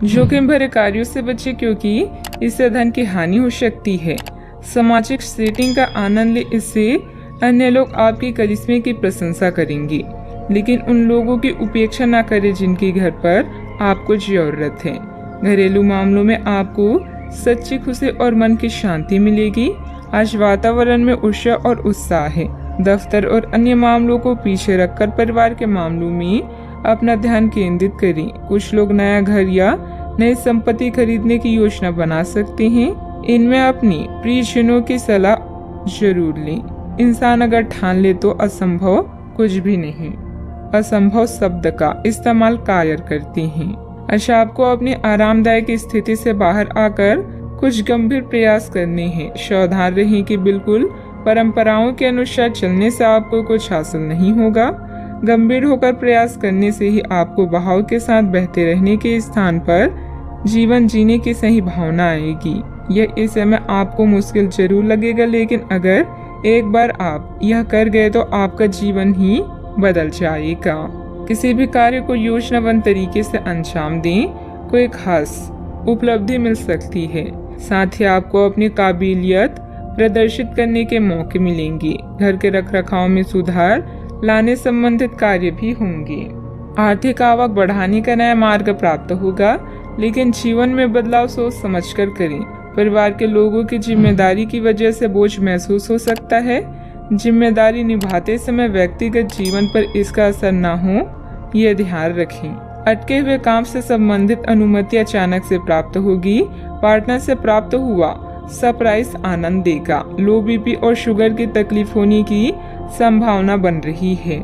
जोखिम भरे कार्यों से बचे क्योंकि इससे धन की हानि हो सकती है। सामाजिक सेटिंग का आनंद ले, इससे अन्य लोग आपकी करिश्मे की प्रशंसा करेंगे, लेकिन उन लोगों की उपेक्षा न करें जिनके घर पर आपको जरूरत है। घरेलू मामलों में आपको सच्ची खुशी और मन की शांति मिलेगी। आज वातावरण में ऊर्जा और उत्साह है। दफ्तर और अन्य मामलों को पीछे रखकर परिवार के मामलों में अपना ध्यान केंद्रित करें। कुछ लोग नया घर या नई संपत्ति खरीदने की योजना बना सकते हैं। इनमें अपनी प्रियजनों की सलाह जरूर लें। इंसान अगर ठान ले तो असंभव कुछ भी नहीं। असंभव शब्द का इस्तेमाल कायर करते हैं। अच्छा, आपको अपनी आरामदायक स्थिति से बाहर आकर कुछ गंभीर प्रयास करने हैं। सावधान रहें कि बिल्कुल परंपराओं के अनुसार चलने से आपको कुछ हासिल नहीं होगा। गंभीर होकर प्रयास करने से ही आपको बहाव के साथ बहते रहने के स्थान पर जीवन जीने की सही भावना आएगी। यह इस समय आपको मुश्किल जरूर लगेगा, लेकिन अगर एक बार आप यह कर गए तो आपका जीवन ही बदल जाएगा। किसी भी कार्य को योजनाबद्ध तरीके से अंजाम दें, कोई खास उपलब्धि मिल सकती है। साथ ही आपको अपनी काबिलियत प्रदर्शित करने के मौके मिलेंगे। घर के रखरखाव में सुधार लाने संबंधित कार्य भी होंगे। आर्थिक आवक बढ़ाने का नया मार्ग प्राप्त होगा, लेकिन जीवन में बदलाव सोच समझकर करें। परिवार के लोगों की जिम्मेदारी की वजह से बोझ महसूस हो सकता है। जिम्मेदारी निभाते समय व्यक्तिगत जीवन पर इसका असर न हो, यह ध्यान रखें। अटके हुए काम से संबंधित अनुमति अचानक से प्राप्त होगी। पार्टनर से प्राप्त हुआ सरप्राइज आनंद देगा। लो बीपी और शुगर की तकलीफ होने की संभावना बन रही है।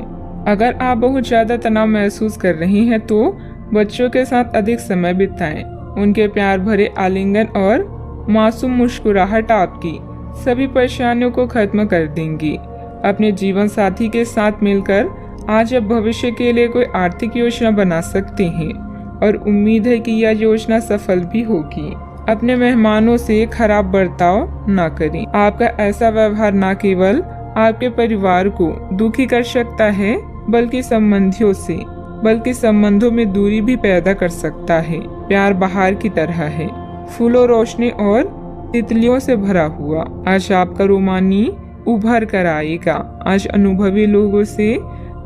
अगर आप बहुत ज्यादा तनाव महसूस कर रहे हैं तो बच्चों के साथ अधिक समय बिताएं। उनके प्यार भरे आलिंगन और मासूम मुस्कुराहट आपकी सभी परेशानियों को खत्म कर देंगी। अपने जीवन साथी के साथ मिलकर आज आप भविष्य के लिए कोई आर्थिक योजना बना सकते हैं और उम्मीद है कि यह योजना सफल भी होगी। अपने मेहमानों से खराब बर्ताव न करें। आपका ऐसा व्यवहार न केवल आपके परिवार को दुखी कर सकता है, बल्कि संबंधों में दूरी भी पैदा कर सकता है। प्यार बहार की तरह है, फूलों, रोशनी और तितलियों से भरा हुआ। आज आपका रोमानी उभर कर आएगा। आज अनुभवी लोगों से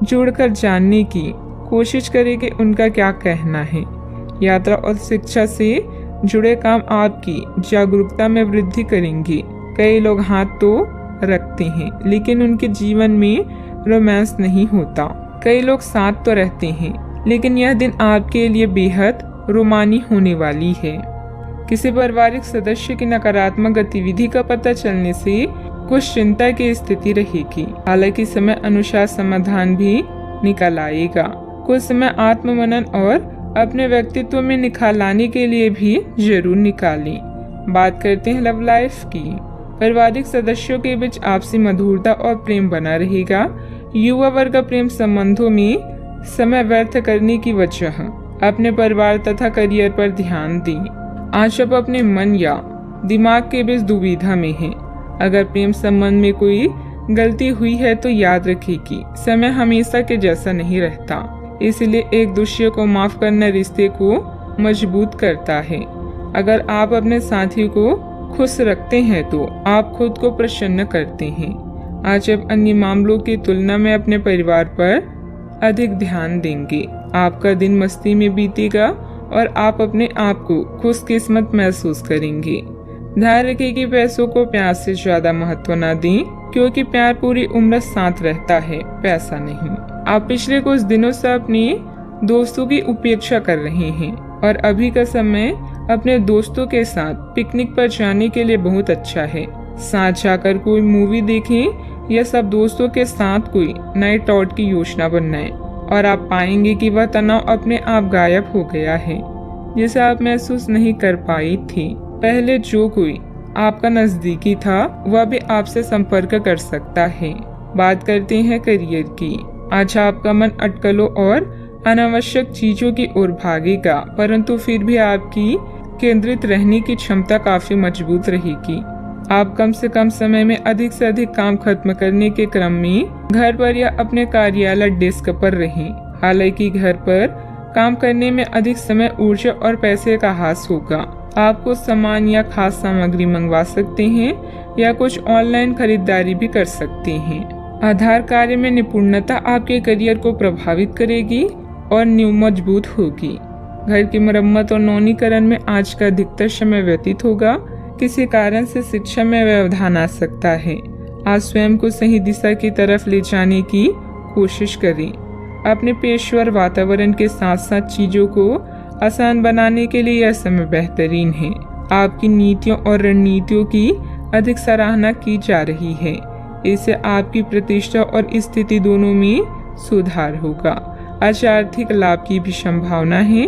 जुड़कर जानने की कोशिश करें कि उनका क्या कहना है। यात्रा और शिक्षा से जुड़े काम आपकी जागरूकता में वृद्धि करेंगे। कई लोग हाथ तो रखते हैं, लेकिन उनके जीवन में रोमांस नहीं होता। कई लोग साथ तो रहते हैं, लेकिन यह दिन आपके लिए बेहद रोमानी होने वाली है। किसी पारिवारिक सदस्य की नकारात्मक गतिविधि का पता चलने से कुछ चिंता की स्थिति रहेगी। हालांकि समय अनुसार समाधान भी निकल आएगा। कुछ समय आत्ममनन और अपने व्यक्तित्व में निखार लाने के लिए भी जरूर निकालें। बात करते हैं लव लाइफ की। पारिवारिक सदस्यों के बीच आपसी मधुरता और प्रेम बना रहेगा। युवा वर्ग का प्रेम संबंधों में समय व्यर्थ करने की वजह अपने परिवार तथा करियर पर ध्यान दें। आज आप अपने मन या दिमाग के बीच दुविधा में हैं। अगर प्रेम संबंध में कोई गलती हुई है तो याद रखिए कि समय हमेशा के जैसा नहीं रहता, इसलिए एक दूसरे को माफ करना रिश्ते को मजबूत करता है। अगर आप अपने साथी को खुश रखते हैं तो आप खुद को प्रसन्न करते हैं। आज आप अन्य मामलों की तुलना में अपने परिवार पर अधिक ध्यान देंगे। आपका दिन मस्ती में बीतेगा और आप अपने आप को खुशकिस्मत महसूस करेंगे। ध्यान रखें कि पैसों को प्यार से ज्यादा महत्व न दें, क्योंकि प्यार पूरी उम्र साथ रहता है, पैसा नहीं। आप पिछले कुछ दिनों से अपने दोस्तों की उपेक्षा कर रहे हैं और अभी का समय अपने दोस्तों के साथ पिकनिक पर जाने के लिए बहुत अच्छा है। साथ जाकर कोई मूवी देखें या सब दोस्तों के साथ कोई नाइट आउट की योजना बनाएं और आप पाएंगे कि वह तनाव अपने आप गायब हो गया है, जिसे आप महसूस नहीं कर पाई थी। पहले जो कोई आपका नजदीकी था वह भी आपसे संपर्क कर सकता है। बात करते हैं करियर की। आज आपका मन अटकलों और अनावश्यक चीजों की ओर भागेगा, परंतु फिर भी आपकी केंद्रित रहने की क्षमता काफी मजबूत रहेगी। आप कम से कम समय में अधिक से अधिक काम खत्म करने के क्रम में घर पर या अपने कार्यालय डेस्क पर रहें। हालांकि घर पर काम करने में अधिक समय, ऊर्जा और पैसे का हास होगा। आपको सामान या खास सामग्री मंगवा सकते हैं या कुछ ऑनलाइन खरीदारी भी कर सकते हैं। आधार कार्य में निपुणता आपके करियर को प्रभावित करेगी और नींव मजबूत होगी। घर की मरम्मत और नवीनीकरण में आज का अधिकतर समय व्यतीत होगा। किसी कारण से शिक्षा में व्यवधान आ सकता है। आज स्वयं को सही दिशा की तरफ ले जाने की कोशिश करें। अपने पेशेवर वातावरण के साथ साथ चीजों को आसान बनाने के लिए यह समय बेहतरीन है। आपकी नीतियों और रणनीतियों की अधिक सराहना की जा रही है। इससे आपकी प्रतिष्ठा और स्थिति दोनों में सुधार होगा। आज आर्थिक लाभ की भी संभावना है।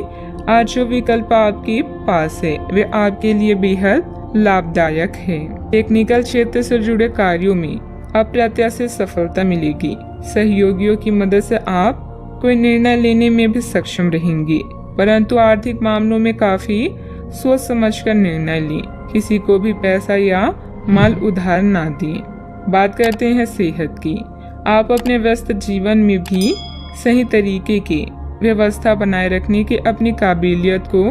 आज जो विकल्प आपके पास है वे आपके लिए बेहद लाभदायक है। टेक्निकल क्षेत्र से जुड़े कार्यों में अप्रत्याशित सफलता मिलेगी। सहयोगियों की मदद से आप कोई निर्णय लेने में भी सक्षम रहेंगे, परंतु आर्थिक मामलों में काफी सोच समझकर निर्णय लें। किसी को भी पैसा या माल उधार ना दें। बात करते हैं सेहत की। आप अपने व्यस्त जीवन में भी सही तरीके की व्यवस्था बनाए रखने की अपनी काबिलियत को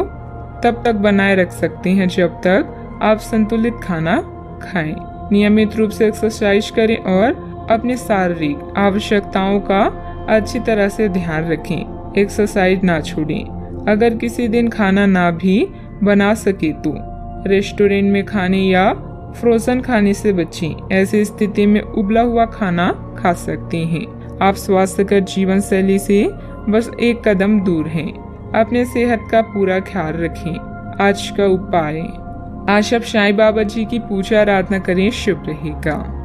तब तक बनाए रख सकते हैं जब तक आप संतुलित खाना खाएं। नियमित रूप से एक्सरसाइज करें और अपनी शारीरिक आवश्यकताओं का अच्छी तरह से ध्यान रखें। एक्सरसाइज ना छोड़ें। अगर किसी दिन खाना ना भी बना सके तो रेस्टोरेंट में खाने या फ्रोजन खाने से बचें। ऐसी स्थिति में उबला हुआ खाना खा सकते हैं। आप स्वास्थ्यकर जीवन शैली से बस एक कदम दूर हैं। अपने सेहत का पूरा ख्याल रखें। आज का उपाय, आज आप साईं बाबा जी की पूजा आराधना करें, शुभ रहेगा।